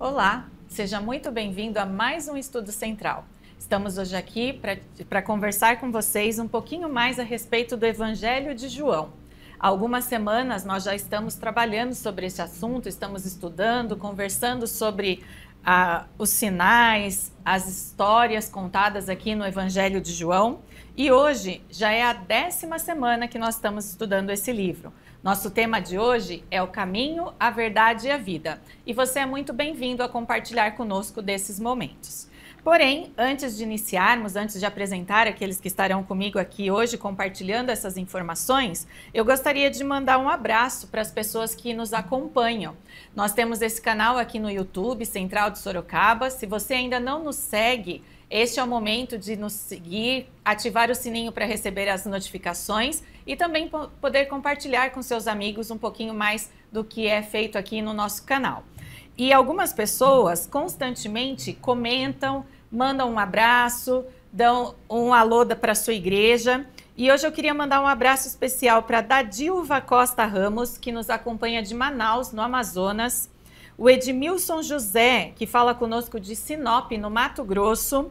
Olá, seja muito bem-vindo a mais um Estudo Central. Estamos hoje aqui para conversar com vocês um pouquinho mais a respeito do Evangelho de João. Há algumas semanas nós já estamos trabalhando sobre esse assunto, estamos estudando, conversando sobre os sinais, as histórias contadas aqui no Evangelho de João. E hoje já é a 10ª semana que nós estamos estudando esse livro. Nosso tema de hoje é o caminho, a verdade e a vida. E você é muito bem-vindo a compartilhar conosco desses momentos. Porém, antes de iniciarmos, antes de apresentar aqueles que estarão comigo aqui hoje compartilhando essas informações, eu gostaria de mandar um abraço para as pessoas que nos acompanham. Nós temos esse canal aqui no YouTube, Central de Sorocaba. Se você ainda não nos segue, este é o momento de nos seguir, ativar o sininho para receber as notificações e também poder compartilhar com seus amigos um pouquinho mais do que é feito aqui no nosso canal. E algumas pessoas constantemente comentam, mandam um abraço, dão um alô para a sua igreja. E hoje eu queria mandar um abraço especial para Dadilva Costa Ramos, que nos acompanha de Manaus, no Amazonas. O Edmilson José, que fala conosco de Sinop, no Mato Grosso.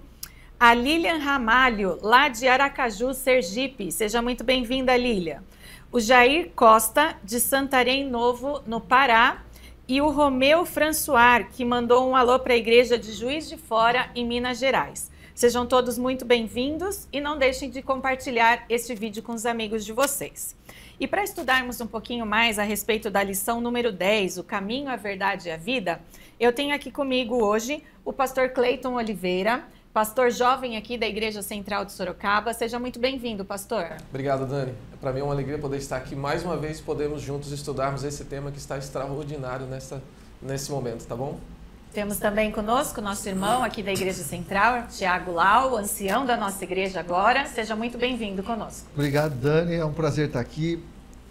A Lilian Ramalho, lá de Aracaju, Sergipe. Seja muito bem-vinda, Lilian. O Jair Costa, de Santarém Novo, no Pará. E o Romeu François, que mandou um alô para a igreja de Juiz de Fora, em Minas Gerais. Sejam todos muito bem-vindos e não deixem de compartilhar este vídeo com os amigos de vocês. E para estudarmos um pouquinho mais a respeito da lição número 10, o caminho, a verdade e a vida, eu tenho aqui comigo hoje o pastor Cleiton Oliveira, pastor jovem aqui da Igreja Central de Sorocaba. Seja muito bem-vindo, pastor. Obrigado, Dani. Para mim é uma alegria poder estar aqui mais uma vez e podermos juntos estudarmos esse tema que está extraordinário nesse momento, tá bom? Temos também conosco nosso irmão aqui da Igreja Central, Tiago Lau, ancião da nossa igreja agora. Seja muito bem-vindo conosco. Obrigado, Dani. É um prazer estar aqui.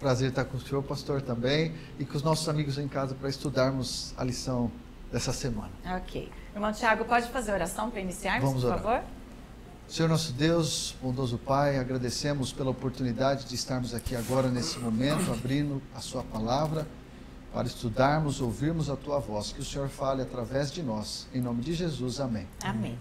Prazer estar com o senhor, pastor, também. E com os nossos amigos em casa para estudarmos a lição dessa semana. Ok. Irmão Tiago, pode fazer oração para iniciarmos, Vamos orar. por favor? Senhor nosso Deus, bondoso Pai, agradecemos pela oportunidade de estarmos aqui agora nesse momento, abrindo a sua palavra, para estudarmos, ouvirmos a tua voz, que o Senhor fale através de nós. Em nome de Jesus, amém. Amém.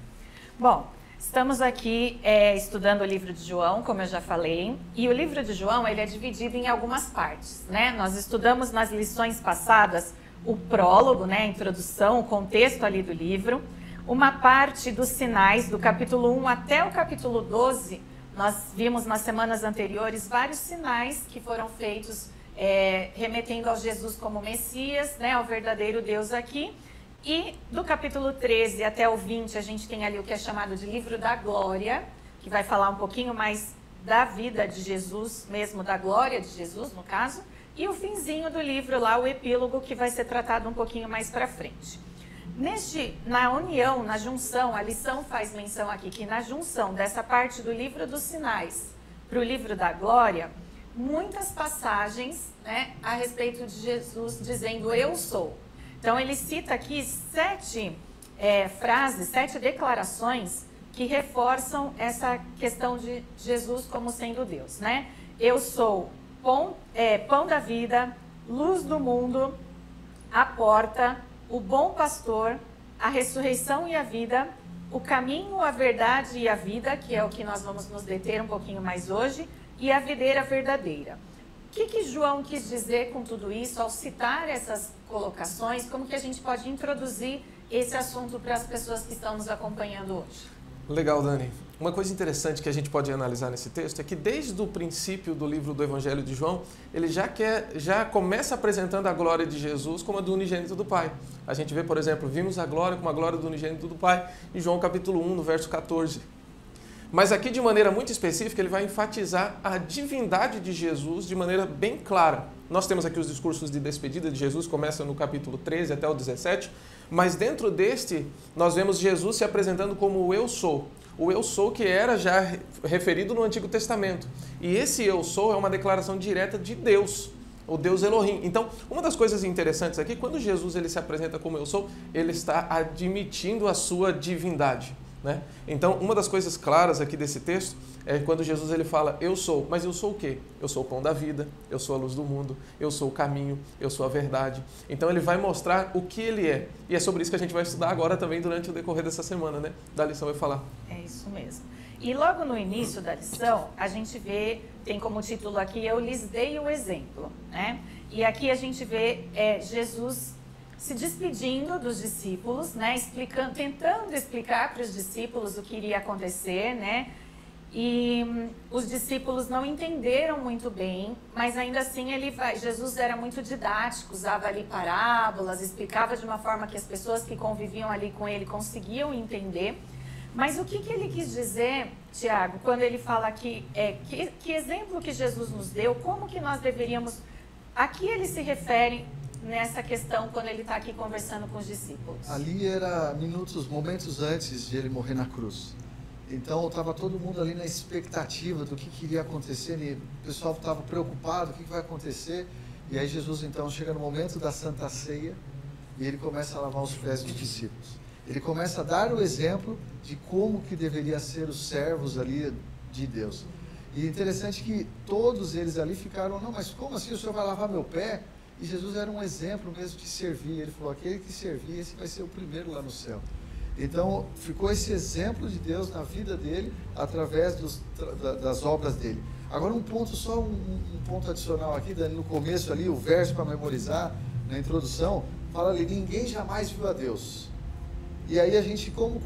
Bom, estamos aqui estudando o livro de João, como eu já falei, e o livro de João ele é dividido em algumas partes, né? Nós estudamos nas lições passadas o prólogo, né, a introdução, o contexto ali do livro, uma parte dos sinais do capítulo 1 até o capítulo 12, nós vimos nas semanas anteriores vários sinais que foram feitos remetendo ao Jesus como Messias, né, ao verdadeiro Deus aqui. E do capítulo 13 até o 20 a gente tem ali o que é chamado de livro da glória, que vai falar um pouquinho mais da vida de Jesus, mesmo da glória de Jesus no caso. E o finzinho do livro lá, o epílogo, que vai ser tratado um pouquinho mais para frente. Na união, na junção, a lição faz menção aqui que na junção dessa parte do livro dos sinais para o livro da glória, muitas passagens, né, a respeito de Jesus dizendo eu sou. Então ele cita aqui 7 frases, 7 declarações que reforçam essa questão de Jesus como sendo Deus, né? Eu sou pão da vida, luz do mundo, a porta, o bom pastor, a ressurreição e a vida, o caminho, a verdade e a vida, que é o que nós vamos nos deter um pouquinho mais hoje, e a videira verdadeira. O que João quis dizer com tudo isso ao citar essas colocações? Como que a gente pode introduzir esse assunto para as pessoas que estão nos acompanhando hoje? Legal, Dani. Uma coisa interessante que a gente pode analisar nesse texto é que desde o princípio do livro do Evangelho de João, ele já começa apresentando a glória de Jesus como a do unigênito do Pai. A gente vê, por exemplo, vimos a glória como a glória do unigênito do Pai em João capítulo 1, no verso 14. Mas aqui, de maneira muito específica, ele vai enfatizar a divindade de Jesus de maneira bem clara. Nós temos aqui os discursos de despedida de Jesus, começa no capítulo 13 até o 17, mas dentro deste, nós vemos Jesus se apresentando como o Eu Sou. O Eu Sou que era já referido no Antigo Testamento. E esse Eu Sou é uma declaração direta de Deus, o Deus Elohim. Então, uma das coisas interessantes aqui, quando Jesus ele se apresenta como Eu Sou, ele está admitindo a sua divindade, né? Então, uma das coisas claras aqui desse texto É quando Jesus ele fala, eu sou. Mas eu sou o quê? Eu sou o pão da vida, eu sou a luz do mundo, eu sou o caminho, eu sou a verdade. Então ele vai mostrar o que ele é. E é sobre isso que a gente vai estudar agora também durante o decorrer dessa semana, né? Da lição vai falar. É isso mesmo. E logo no início da lição, a gente vê, tem como título aqui, eu lhes dei o exemplo, né? E aqui a gente vê Jesus se despedindo dos discípulos, né? Tentando explicar para os discípulos o que iria acontecer, né? E os discípulos não entenderam muito bem, mas ainda assim Jesus era muito didático, usava ali parábolas, explicava de uma forma que as pessoas que conviviam ali com ele conseguiam entender. Mas o que ele quis dizer, Tiago, quando ele fala aqui, que exemplo que Jesus nos deu, como que nós deveríamos... A que ele se refere nessa questão quando ele está aqui conversando com os discípulos? Ali era momentos antes de ele morrer na cruz. Então estava todo mundo ali na expectativa do que iria acontecer, e o pessoal estava preocupado, o que vai acontecer. E aí Jesus então chega no momento da Santa Ceia e ele começa a lavar os pés dos discípulos. Ele começa a dar o exemplo de como que deveria ser os servos ali de Deus. E interessante que todos eles ali ficaram, não, mas como assim o Senhor vai lavar meu pé? E Jesus era um exemplo mesmo de servir. Ele falou, aquele que servir, esse vai ser o primeiro lá no céu. Então, ficou esse exemplo de Deus na vida dele, através das obras dele. Agora, um ponto adicional aqui, Dani, no começo ali, o verso para memorizar, na introdução, fala ali, ninguém jamais viu a Deus. E aí a gente, como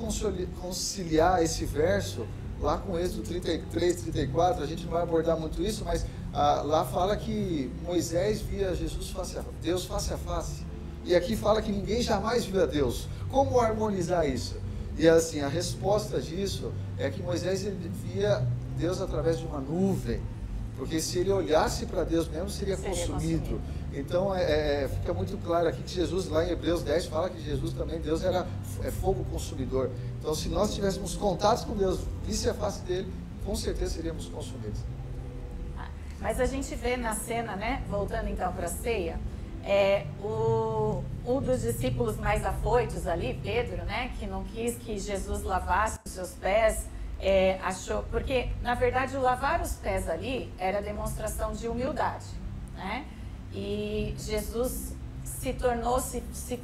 conciliar esse verso, lá com Êxodo 33, 34, a gente não vai abordar muito isso, mas lá fala que Moisés via Deus face a face. E aqui fala que ninguém jamais viu a Deus. Como harmonizar isso? E assim, a resposta disso é que Moisés ele via Deus através de uma nuvem. Porque se ele olhasse para Deus mesmo, seria consumido. Então, fica muito claro aqui que Jesus, lá em Hebreus 10, fala que Jesus também, Deus era fogo consumidor. Então, se nós tivéssemos contatos com Deus, visse a face dele, com certeza seríamos consumidos. Mas a gente vê na cena, né, voltando então para a ceia, um dos discípulos mais afoitos ali, Pedro, né, que não quis que Jesus lavasse os seus pés, achou, porque na verdade o lavar os pés ali era demonstração de humildade, né? E Jesus se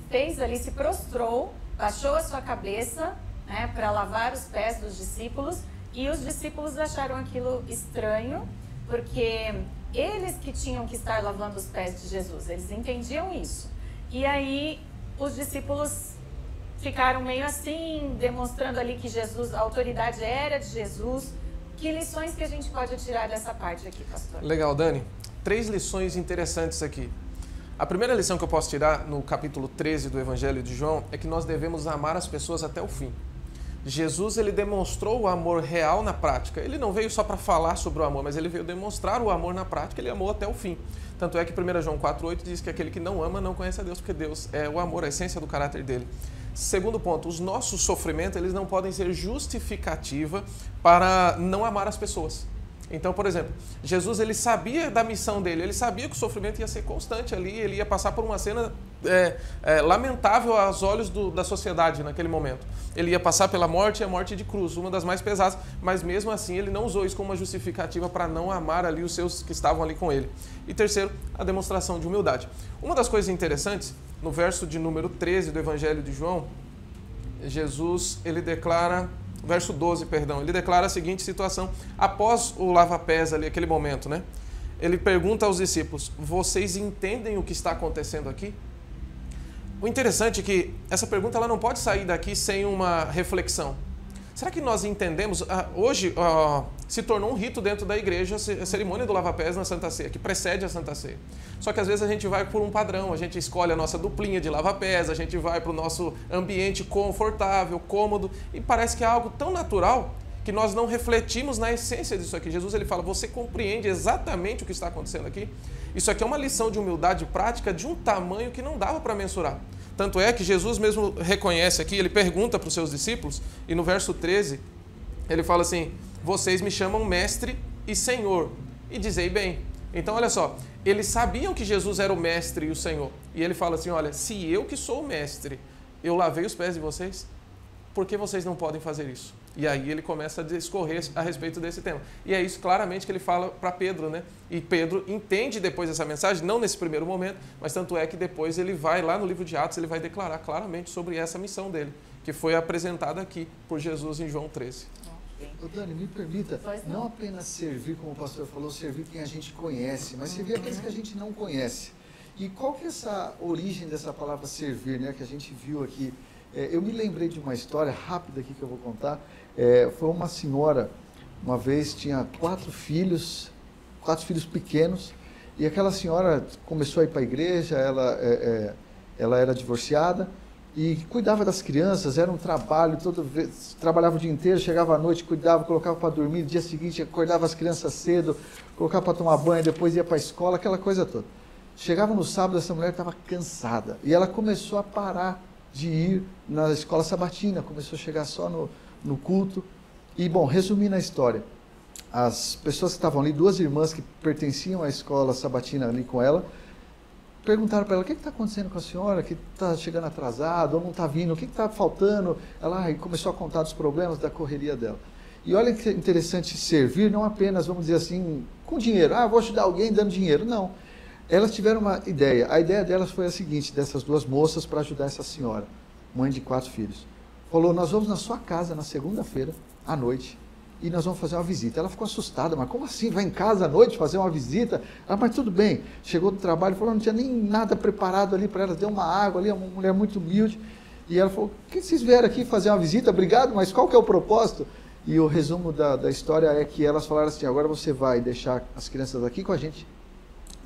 fez ali, se prostrou, baixou a sua cabeça, né, para lavar os pés dos discípulos, e os discípulos acharam aquilo estranho, porque eles que tinham que estar lavando os pés de Jesus, eles entendiam isso. E aí os discípulos ficaram meio assim, demonstrando ali que Jesus, a autoridade era de Jesus. Que lições que a gente pode tirar dessa parte aqui, pastor? Legal, Dani. 3 lições interessantes aqui. A primeira lição que eu posso tirar no capítulo 13 do Evangelho de João é que nós devemos amar as pessoas até o fim. Jesus, ele demonstrou o amor real na prática. Ele não veio só para falar sobre o amor, mas ele veio demonstrar o amor na prática. Ele amou até o fim. Tanto é que 1 João 4,8 diz que aquele que não ama não conhece a Deus, porque Deus é o amor, a essência do caráter dele. Segundo ponto, os nossos sofrimentos, eles não podem ser justificativa para não amar as pessoas. Então, por exemplo, Jesus, ele sabia da missão dele, ele sabia que o sofrimento ia ser constante ali, ele ia passar por uma cena lamentável aos olhos da sociedade naquele momento. Ele ia passar pela morte e a morte de cruz, uma das mais pesadas, mas mesmo assim ele não usou isso como uma justificativa para não amar ali os seus que estavam ali com ele. E terceiro, a demonstração de humildade. Uma das coisas interessantes, no verso de número 13 do Evangelho de João, Jesus, ele declara... Verso 12, perdão, ele declara a seguinte situação, após o lava-pés ali, aquele momento, né? Ele pergunta aos discípulos, vocês entendem o que está acontecendo aqui? O interessante é que essa pergunta ela não pode sair daqui sem uma reflexão. Será que nós entendemos? Hoje se tornou um rito dentro da igreja a cerimônia do lava-pés na Santa Ceia, que precede a Santa Ceia. Só que às vezes a gente vai por um padrão, a gente escolhe a nossa duplinha de lava-pés, a gente vai para o nosso ambiente confortável, cômodo, e parece que é algo tão natural que nós não refletimos na essência disso aqui. Jesus ele fala, você compreende exatamente o que está acontecendo aqui? Isso aqui é uma lição de humildade prática de um tamanho que não dava para mensurar. Tanto é que Jesus mesmo reconhece aqui, ele pergunta para os seus discípulos, e no verso 13, ele fala assim, vocês me chamam mestre e senhor, e dizei bem. Então, olha só, eles sabiam que Jesus era o mestre e o senhor. E ele fala assim, olha, se eu que sou o mestre, eu lavei os pés de vocês. por que vocês não podem fazer isso? E aí ele começa a discorrer a respeito desse tema. E é isso claramente que ele fala para Pedro, né? E Pedro entende depois essa mensagem, não nesse primeiro momento, mas tanto é que depois ele vai lá no livro de Atos, ele vai declarar claramente sobre essa missão dele, que foi apresentada aqui por Jesus em João 13. Ô Dani, me permita, não apenas servir, como o pastor falou, servir quem a gente conhece, mas servir aqueles que a gente não conhece. E qual que é essa origem dessa palavra servir, né, que a gente viu aqui? Eu me lembrei de uma história rápida aqui que eu vou contar. Foi uma senhora, uma vez tinha 4 filhos pequenos, e aquela senhora começou a ir para a igreja, ela era divorciada, e cuidava das crianças, era um trabalho, trabalhava o dia inteiro, chegava à noite, cuidava, colocava para dormir, no dia seguinte acordava as crianças cedo, colocava para tomar banho, depois ia para a escola, aquela coisa toda. Chegava no sábado, essa mulher estava cansada, e ela começou a parar de ir na escola sabatina, começou a chegar só no culto. E, bom, resumindo a história, as pessoas que estavam ali, 2 irmãs que pertenciam à escola sabatina ali com ela, perguntaram para ela: o que está acontecendo com a senhora, que está chegando atrasado, ou não está vindo, o que está faltando? Ela começou a contar dos problemas da correria dela. E olha que interessante, servir não apenas, vamos dizer assim, com dinheiro. Vou ajudar alguém dando dinheiro. Não. Elas tiveram uma ideia. A ideia delas foi a seguinte, dessas 2 moças, para ajudar essa senhora, mãe de 4 filhos. Falou: nós vamos na sua casa na segunda-feira, à noite, e nós vamos fazer uma visita. Ela ficou assustada: mas como assim? Vai em casa à noite fazer uma visita? Mas tudo bem. Chegou do trabalho, falou: não tinha nem nada preparado ali para ela, deu uma água ali, uma mulher muito humilde. E ela falou: por que vocês vieram aqui fazer uma visita? Obrigado, mas qual que é o propósito? E o resumo da história é que elas falaram assim: agora você vai deixar as crianças aqui com a gente,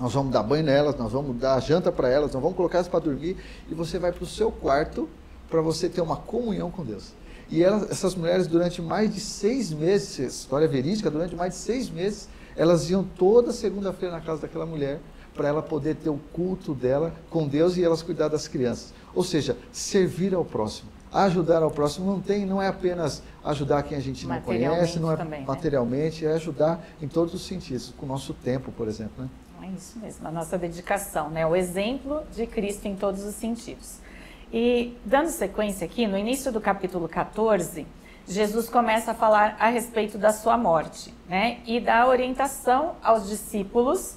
nós vamos dar banho nelas, nós vamos dar janta para elas, nós vamos colocar elas para dormir, e você vai para o seu quarto para você ter uma comunhão com Deus. E essas mulheres, durante mais de 6 meses, história verídica, durante mais de 6 meses, elas iam toda segunda-feira na casa daquela mulher, para ela poder ter o culto dela com Deus e elas cuidar das crianças. Ou seja, servir ao próximo. Ajudar ao próximo não é apenas ajudar quem a gente não conhece, não é também, materialmente, é ajudar em todos os sentidos, com o nosso tempo, por exemplo, né? É isso mesmo, a nossa dedicação, né? O exemplo de Cristo em todos os sentidos. E dando sequência aqui, no início do capítulo 14, Jesus começa a falar a respeito da sua morte, né? E dá orientação aos discípulos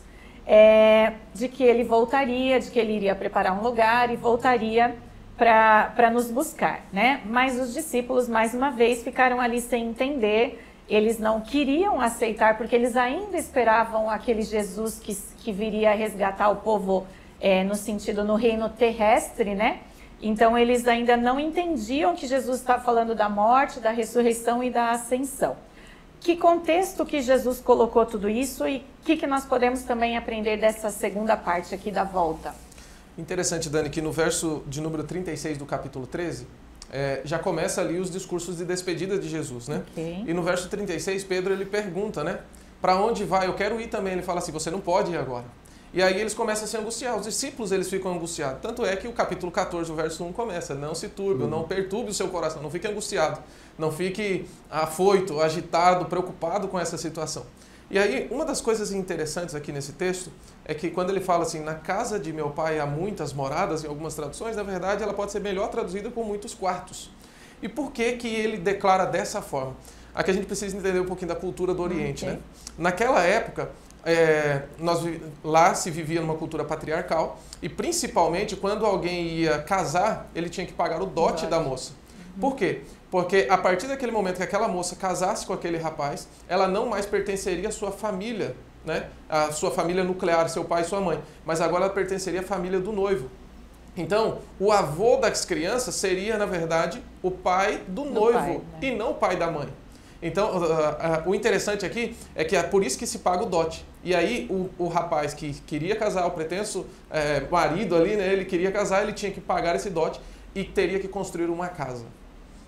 de que ele voltaria, de que ele iria preparar um lugar e voltaria para nos buscar, né? Mas os discípulos, mais uma vez, ficaram ali sem entender. Eles não queriam aceitar, porque eles ainda esperavam aquele Jesus que viria resgatar o povo no sentido, no reino terrestre, né? Então, eles ainda não entendiam que Jesus estava falando da morte, da ressurreição e da ascensão. Que contexto que Jesus colocou tudo isso e o que nós podemos também aprender dessa segunda parte aqui da volta? Interessante, Dani, que no verso de número 36 do capítulo 13, já começa ali os discursos de despedida de Jesus, né? Okay. E no verso 36, Pedro, ele pergunta, né? Para onde vai? Eu quero ir também. Ele fala assim: você não pode ir agora. E aí eles começam a se angustiar. Os discípulos, eles ficam angustiados. Tanto é que o capítulo 14, o verso 1 começa: não se turbe, não perturbe o seu coração, não fique angustiado, não fique afoito, agitado, preocupado com essa situação. E aí, uma das coisas interessantes aqui nesse texto é que quando ele fala assim: na casa de meu pai há muitas moradas, em algumas traduções, na verdade, ela pode ser melhor traduzida com muitos quartos. E por que que ele declara dessa forma? Aqui a gente precisa entender um pouquinho da cultura do Oriente, né? Naquela época, lá se vivia numa cultura patriarcal e principalmente quando alguém ia casar, ele tinha que pagar o dote da moça. Por quê? Porque a partir daquele momento que aquela moça casasse com aquele rapaz, ela não mais pertenceria à sua família, né? A sua família nuclear, seu pai e sua mãe, mas agora ela pertenceria à família do noivo. Então, o avô das crianças seria, na verdade, o pai do noivo, pai, né? E não o pai da mãe. Então, o interessante aqui é que é por isso que se paga o dote. E aí, o rapaz que queria casar, o pretenso marido ali, né, ele queria casar, ele tinha que pagar esse dote e teria que construir uma casa.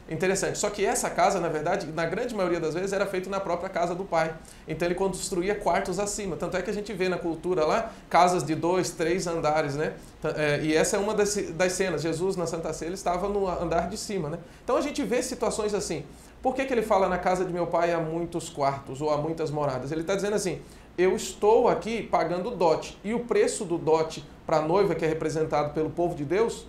Interessante. Só que essa casa, na verdade, na grande maioria das vezes, era feita na própria casa do pai. Então, ele construía quartos acima. Tanto é que a gente vê na cultura lá, casas de 2, 3 andares, né? E essa é uma das cenas. Jesus, na Santa Ceia, ele estava no andar de cima, né? Então, a gente vê situações assim. Por que ele fala na casa de meu pai há muitos quartos ou há muitas moradas? Ele está dizendo assim: eu estou aqui pagando dote. E o preço do dote para a noiva, que é representado pelo povo de Deus,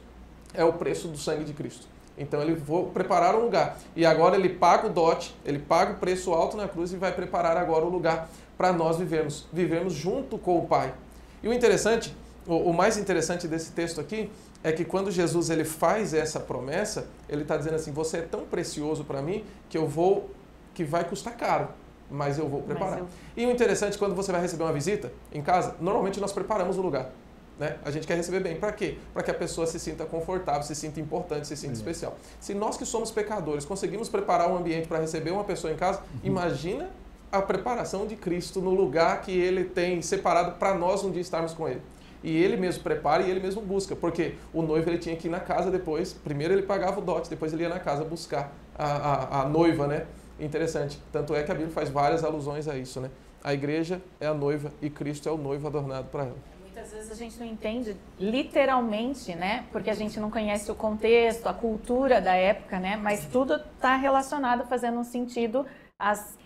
é o preço do sangue de Cristo. Então ele vou preparar um lugar. E agora ele paga o dote, ele paga o preço alto na cruz e vai preparar agora o lugar para nós vivermos junto com o Pai. E o interessante, o mais interessante desse texto aqui, é que quando Jesus ele faz essa promessa, ele está dizendo assim, você é tão precioso para mim que vai custar caro, mas eu vou preparar. E o interessante, quando você vai receber uma visita em casa, normalmente nós preparamos o lugar. Né? A gente quer receber bem. Para quê? Para que a pessoa se sinta confortável, se sinta importante, se sinta especial. Se nós que somos pecadores conseguimos preparar um ambiente para receber uma pessoa em casa, imagina a preparação de Cristo no lugar que Ele tem separado para nós um dia estarmos com Ele. E Ele mesmo prepara e Ele mesmo busca, porque o noivo ele tinha que ir na casa depois, primeiro ele pagava o dote, depois ele ia na casa buscar a noiva, né? Interessante. Tanto é que a Bíblia faz várias alusões a isso, né? A igreja é a noiva e Cristo é o noivo adornado para ela. Muitas vezes a gente não entende literalmente, né? Porque a gente não conhece o contexto, a cultura da época, né? Mas tudo está relacionado, fazendo um sentido, as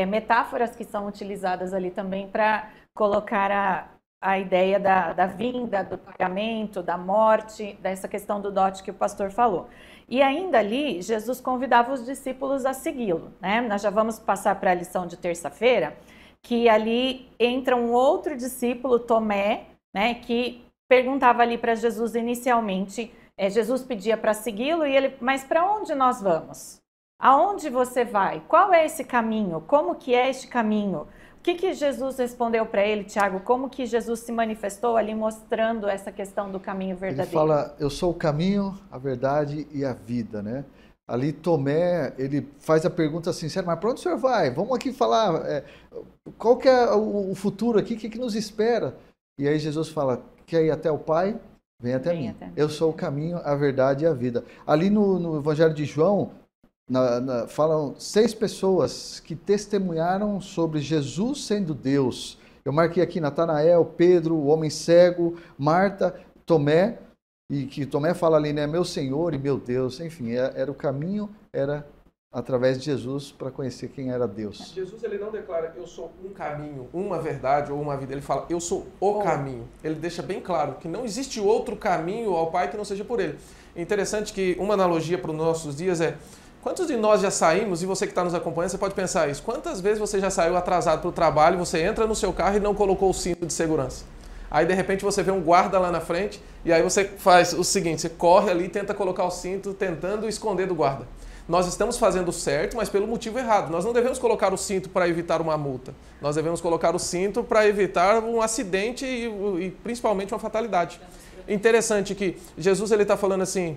metáforas que são utilizadas ali também para colocar a ideia da vinda, do pagamento, da morte, dessa questão do dote que o pastor falou. E ainda ali, Jesus convidava os discípulos a segui-lo, né? Nós já vamos passar para a lição de terça-feira, que ali entra um outro discípulo, Tomé, né, que perguntava ali para Jesus inicialmente, Jesus pedia para segui-lo e ele, mas para onde nós vamos? Aonde você vai? Qual é esse caminho? Como que é este caminho? O que Jesus respondeu para ele, Tiago? Como que Jesus se manifestou ali mostrando essa questão do caminho verdadeiro? Ele fala, eu sou o caminho, a verdade e a vida, né? Ali Tomé, ele faz a pergunta sincera, mas para onde o senhor vai? Vamos aqui falar, qual que é o futuro aqui, o que nos espera? E aí Jesus fala, quer ir até o Pai? Vem até mim. Eu sou o caminho, a verdade e a vida. Ali no Evangelho de João, falam 6 pessoas que testemunharam sobre Jesus sendo Deus. Eu marquei aqui Natanael, Pedro, o homem cego, Marta, Tomé, e que Tomé fala ali, né, meu Senhor e meu Deus, enfim, era o caminho, era através de Jesus para conhecer quem era Deus. Jesus ele não declara eu sou um caminho, uma verdade ou uma vida, ele fala eu sou o caminho. Ele deixa bem claro que não existe outro caminho ao Pai que não seja por ele. É interessante que uma analogia para os nossos dias é quantos de nós já saímos, e você que está nos acompanhando, você pode pensar isso, quantas vezes você já saiu atrasado para o trabalho, você entra no seu carro e não colocou o cinto de segurança? Aí de repente você vê um guarda lá na frente e aí você faz o seguinte, você corre ali e tenta colocar o cinto tentando esconder do guarda. Nós estamos fazendo certo, mas pelo motivo errado. Nós não devemos colocar o cinto para evitar uma multa. Nós devemos colocar o cinto para evitar um acidente e principalmente uma fatalidade. Interessante que Jesus ele está falando assim,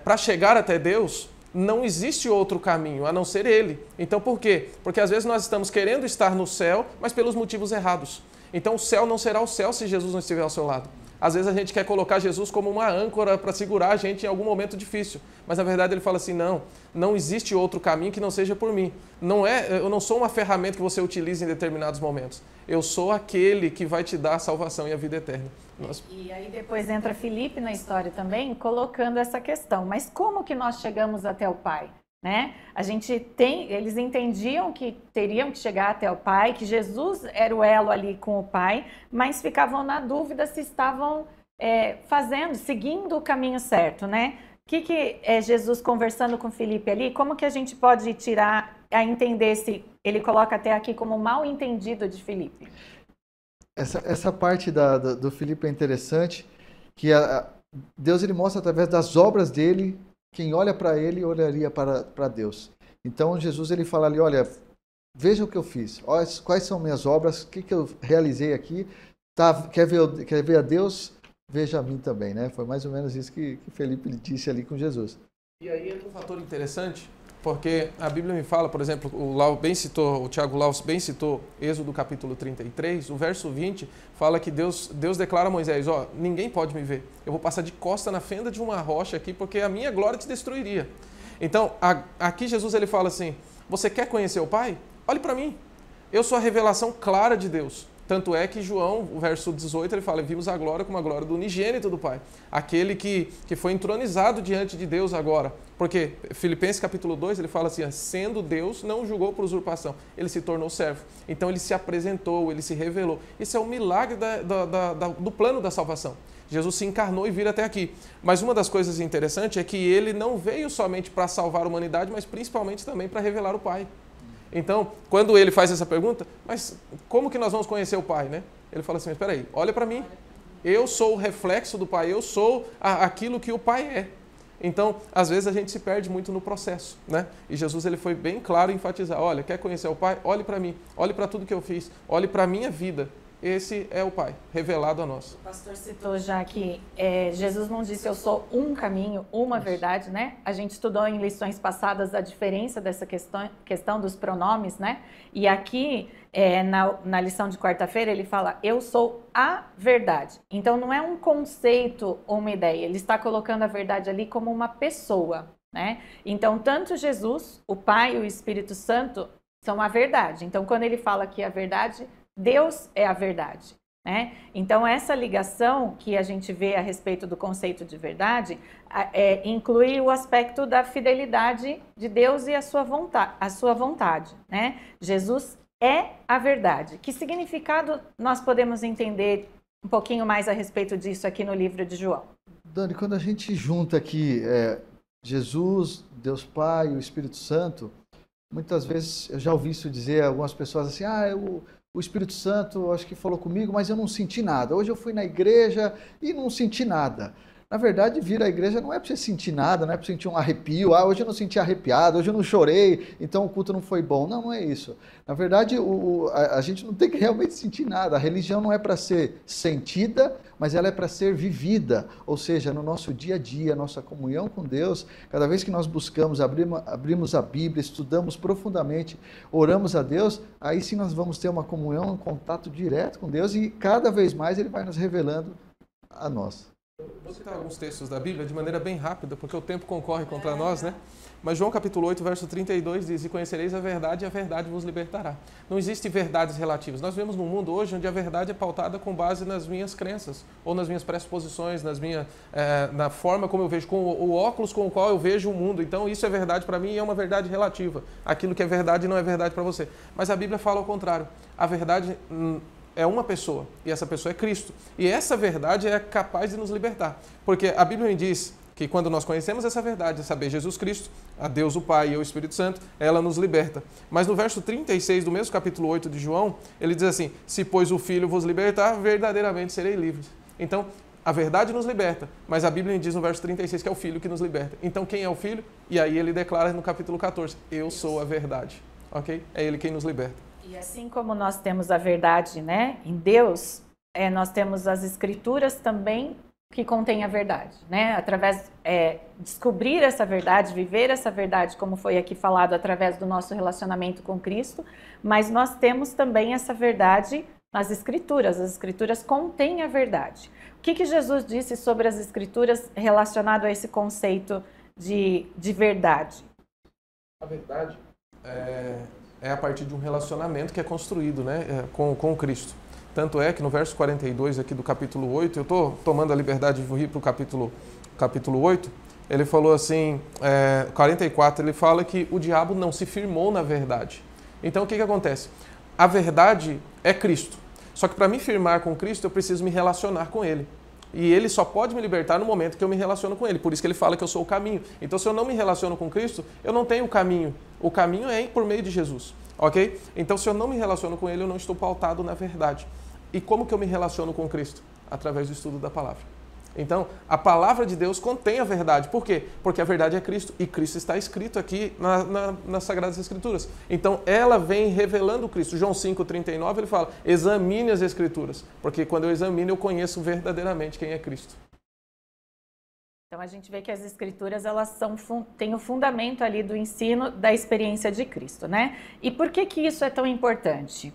para chegar até Deus, não existe outro caminho, a não ser Ele. Então por quê? Porque às vezes nós estamos querendo estar no céu, mas pelos motivos errados. Então o céu não será o céu se Jesus não estiver ao seu lado. Às vezes a gente quer colocar Jesus como uma âncora para segurar a gente em algum momento difícil. Mas na verdade ele fala assim, não existe outro caminho que não seja por mim. Eu não sou uma ferramenta que você utiliza em determinados momentos. Eu sou aquele que vai te dar a salvação e a vida eterna. E aí depois entra Filipe na história também, colocando essa questão. Mas como que nós chegamos até o Pai? Né? Eles entendiam que teriam que chegar até o Pai, que Jesus era o elo ali com o Pai, mas ficavam na dúvida se estavam seguindo o caminho certo, né? O que é Jesus conversando com Filipe ali? Como que a gente pode tirar a entender se ele coloca até aqui como mal entendido de Filipe? Essa parte do Filipe é interessante, que Deus ele mostra através das obras dele. Quem olha para ele, olharia para Deus. Então, Jesus ele fala ali, olha, veja o que eu fiz, olha, quais são minhas obras, o que eu realizei aqui, quer ver a Deus, veja a mim também, né? Foi mais ou menos isso que Felipe disse ali com Jesus. E aí entra um fator interessante, porque a Bíblia me fala, por exemplo, o Tiago Lau bem citou Êxodo capítulo 33, o verso 20, fala que Deus declara a Moisés, ninguém pode me ver, eu vou passar de costa na fenda de uma rocha aqui, porque a minha glória te destruiria. Então, aqui Jesus ele fala assim, você quer conhecer o Pai? Olhe para mim, eu sou a revelação clara de Deus. Tanto é que João, o verso 18, ele fala, vimos a glória como a glória do unigênito do Pai. Aquele que foi entronizado diante de Deus agora. Porque Filipenses capítulo 2, ele fala assim, sendo Deus, não julgou por usurpação. Ele se tornou servo. Então ele se apresentou, ele se revelou. Isso é um milagre do plano da salvação. Jesus se encarnou e vir até aqui. Mas uma das coisas interessantes é que ele não veio somente para salvar a humanidade, mas principalmente também para revelar o Pai. Então, quando ele faz essa pergunta, mas como que nós vamos conhecer o Pai, né? Ele fala assim, mas espera aí, olha para mim. Eu sou o reflexo do Pai, eu sou aquilo que o Pai é. Então, às vezes a gente se perde muito no processo, né? E Jesus ele foi bem claro em enfatizar, olha, quer conhecer o Pai? Olhe para mim, olhe para tudo que eu fiz, olhe para a minha vida. Esse é o Pai, revelado a nós. O pastor citou já que Jesus não disse eu sou um caminho, uma verdade, né? A gente estudou em lições passadas a diferença dessa questão dos pronomes, né? E aqui, na lição de quarta-feira, ele fala eu sou a verdade. Então não é um conceito ou uma ideia, ele está colocando a verdade ali como uma pessoa, né? Então tanto Jesus, o Pai e o Espírito Santo são a verdade. Então quando ele fala que a verdade, Deus é a verdade, né? Então essa ligação que a gente vê a respeito do conceito de verdade inclui o aspecto da fidelidade de Deus e a sua vontade, né? Jesus é a verdade. Que significado nós podemos entender um pouquinho mais a respeito disso aqui no livro de João? Dani, quando a gente junta aqui Jesus, Deus Pai e o Espírito Santo, muitas vezes eu já ouvi isso dizer algumas pessoas assim, o Espírito Santo acho que falou comigo, mas eu não senti nada. Hoje eu fui na igreja e não senti nada. Na verdade, vir à igreja não é para você sentir nada, não é para sentir um arrepio. Hoje eu não senti arrepiado, hoje eu não chorei, então o culto não foi bom. Não, não é isso. Na verdade, a gente não tem que realmente sentir nada. A religião não é para ser sentida, mas ela é para ser vivida. Ou seja, no nosso dia a dia, nossa comunhão com Deus, cada vez que nós buscamos, abrimos a Bíblia, estudamos profundamente, oramos a Deus, aí sim nós vamos ter uma comunhão, um contato direto com Deus e cada vez mais Ele vai nos revelando a nós. Vou citar alguns textos da Bíblia de maneira bem rápida, porque o tempo concorre contra nós, né? Mas João capítulo 8, verso 32 diz, e conhecereis a verdade e a verdade vos libertará. Não existem verdades relativas. Nós vivemos num mundo hoje onde a verdade é pautada com base nas minhas crenças, ou nas minhas pressuposições, na forma como eu vejo, com o óculos com o qual eu vejo o mundo. Então isso é verdade para mim e é uma verdade relativa. Aquilo que é verdade não é verdade para você. Mas a Bíblia fala ao contrário. A verdade é uma pessoa, e essa pessoa é Cristo. E essa verdade é capaz de nos libertar. Porque a Bíblia me diz que quando nós conhecemos essa verdade, saber Jesus Cristo, a Deus o Pai e o Espírito Santo, ela nos liberta. Mas no verso 36 do mesmo capítulo 8 de João, ele diz assim, se pois o Filho vos libertar, verdadeiramente serei livres. Então, a verdade nos liberta, mas a Bíblia diz no verso 36 que é o Filho que nos liberta. Então, quem é o Filho? E aí ele declara no capítulo 14, eu sou a verdade. Ok? É ele quem nos liberta. E assim como nós temos a verdade, né, em Deus, nós temos as Escrituras também que contêm a verdade, né? Através descobrir essa verdade, viver essa verdade, como foi aqui falado, através do nosso relacionamento com Cristo, mas nós temos também essa verdade nas Escrituras. As Escrituras contêm a verdade. O que Jesus disse sobre as Escrituras relacionado a esse conceito de verdade? A verdade é a partir de um relacionamento que é construído, né, com Cristo. Tanto é que no verso 42 aqui do capítulo 8, eu estou tomando a liberdade de ir para o capítulo 8, ele falou assim, 44, ele fala que o diabo não se firmou na verdade. Então o que acontece? A verdade é Cristo. Só que para me firmar com Cristo, eu preciso me relacionar com Ele. E Ele só pode me libertar no momento que eu me relaciono com Ele. Por isso que Ele fala que eu sou o caminho. Então, se eu não me relaciono com Cristo, eu não tenho o caminho. O caminho é por meio de Jesus, ok? Então, se eu não me relaciono com Ele, eu não estou pautado na verdade. E como que eu me relaciono com Cristo? Através do estudo da palavra. Então, a palavra de Deus contém a verdade. Por quê? Porque a verdade é Cristo. E Cristo está escrito aqui nas Sagradas Escrituras. Então, ela vem revelando Cristo. João 5,39, ele fala, examine as Escrituras. Porque quando eu examino, eu conheço verdadeiramente quem é Cristo. Então, a gente vê que as Escrituras, elas têm o fundamento ali do ensino da experiência de Cristo, né? E por que isso é tão importante?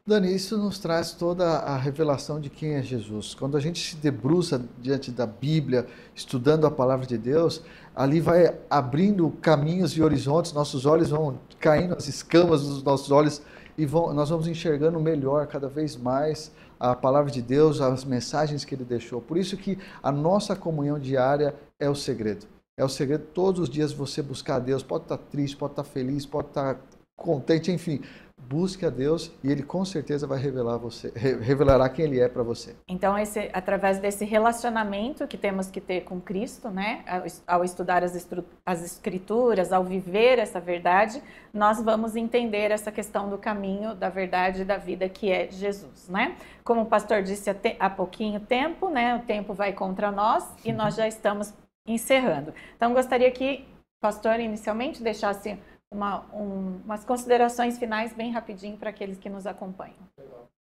Dani, isso nos traz toda a revelação de quem é Jesus. Quando a gente se debruça diante da Bíblia, estudando a palavra de Deus, ali vai abrindo caminhos e horizontes, nossos olhos vão caindo, as escamas dos nossos olhos, e nós vamos enxergando melhor, cada vez mais, a palavra de Deus, as mensagens que Ele deixou. Por isso que a nossa comunhão diária é o segredo. É o segredo todos os dias você buscar a Deus. Pode estar triste, pode estar feliz, pode estar contente, enfim. busque a Deus e Ele com certeza vai revelará quem Ele é para você. Então, através desse relacionamento que temos que ter com Cristo, né, ao estudar as Escrituras, ao viver essa verdade, nós vamos entender essa questão do caminho, da verdade e da vida que é Jesus, né? Como o pastor disse há pouquinho tempo, né, o tempo vai contra nós e nós já estamos encerrando. Então, gostaria que o pastor inicialmente deixasse umas considerações finais bem rapidinho para aqueles que nos acompanham.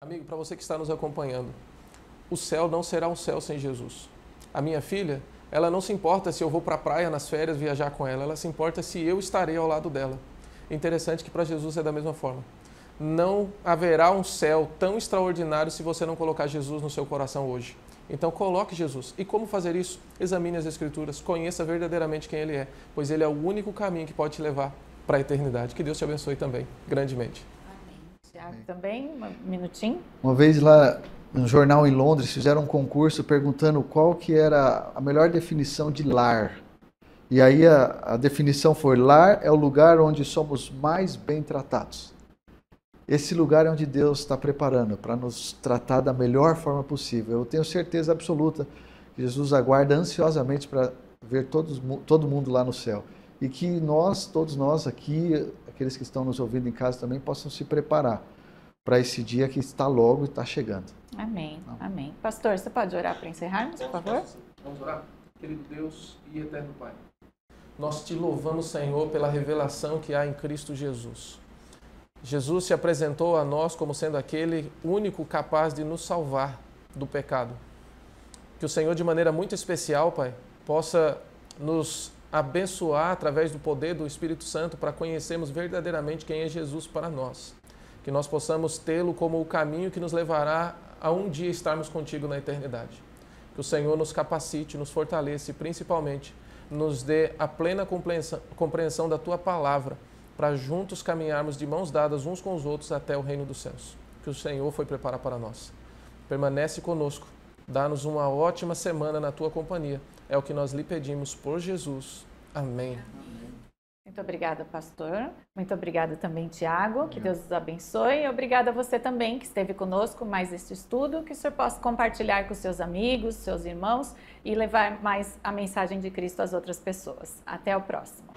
Amigo, para você que está nos acompanhando, o céu não será um céu sem Jesus. A minha filha, ela não se importa se eu vou para a praia nas férias viajar com ela se importa se eu estarei ao lado dela. Interessante que para Jesus é da mesma forma. Não haverá um céu tão extraordinário se você não colocar Jesus no seu coração hoje. Então coloque Jesus. E como fazer isso? Examine as Escrituras, conheça verdadeiramente quem Ele é, pois Ele é o único caminho que pode te levar para a eternidade. Que Deus te abençoe também, grandemente. Amém. Tiago também, um minutinho. Uma vez lá no jornal em Londres, fizeram um concurso perguntando qual que era a melhor definição de lar. E aí a definição foi: lar é o lugar onde somos mais bem tratados. Esse lugar é onde Deus está preparando para nos tratar da melhor forma possível. Eu tenho certeza absoluta que Jesus aguarda ansiosamente para ver todo mundo lá no céu. E que todos nós aqui, aqueles que estão nos ouvindo em casa também, possam se preparar para esse dia que está logo e está chegando. Amém, amém. Pastor, você pode orar para encerrarmos, por favor? Vamos orar? Querido Deus e eterno Pai, nós te louvamos, Senhor, pela revelação que há em Cristo Jesus. Jesus se apresentou a nós como sendo aquele único capaz de nos salvar do pecado. Que o Senhor, de maneira muito especial, Pai, possa nos abençoar através do poder do Espírito Santo para conhecermos verdadeiramente quem é Jesus para nós. Que nós possamos tê-lo como o caminho que nos levará a um dia estarmos contigo na eternidade. Que o Senhor nos capacite, nos fortaleça e principalmente nos dê a plena compreensão da Tua palavra para juntos caminharmos de mãos dadas uns com os outros até o reino dos céus, que o Senhor foi preparar para nós. Permanece conosco, dá-nos uma ótima semana na Tua companhia. É o que nós lhe pedimos por Jesus. Amém. Muito obrigada, pastor. Muito obrigada também, Tiago. Que Deus os abençoe. E obrigada a você também que esteve conosco mais este estudo, que o senhor possa compartilhar com seus amigos, seus irmãos e levar mais a mensagem de Cristo às outras pessoas. Até o próximo.